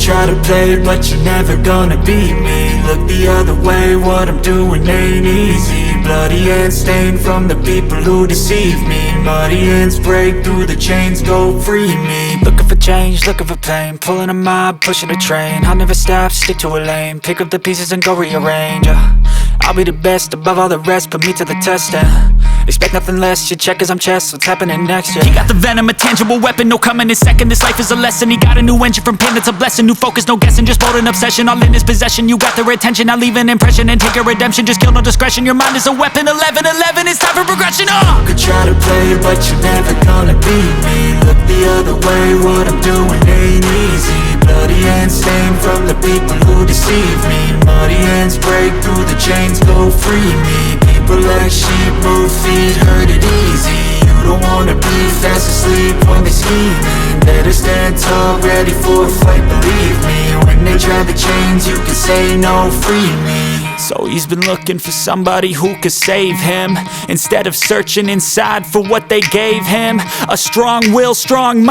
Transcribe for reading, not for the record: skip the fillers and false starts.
Try to play, but you're never gonna beat me. Look the other way, what I'm doing ain't easy. Bloody hands stained from the people who deceive me. Muddy hands break through the chains, go free me. Looking for change, looking for pain, pulling a mob, pushing a train. I'll never stop, stick to a lane, pick up the pieces and go rearrange. I'll be the best above all the rest, put me to the test and expect nothing less, your check is I'm chess, what's happening next, yeah. He got the venom, a tangible weapon, no coming in second. This life is a lesson, he got a new engine from pain, it's a blessing. New focus, no guessing, just bold and obsession, all in his possession. You got their attention, I'll leave an impression and take your redemption. Just kill, no discretion, your mind is a weapon. 11-11, it's time for progression, You could try to play, but you're never gonna beat me. Look the other way, what I'm doing ain't easy. Bloody hands stained from the people who deceive me. Muddy hands break through the chains, go free me. People like sheep, move feet, hurt it easy. You don't wanna be fast asleep when they're scheming. Better stand tall, ready for a fight, believe me. When they try the chains, you can say no, free me. So he's been looking for somebody who could save him, instead of searching inside for what they gave him. A strong will, strong mind.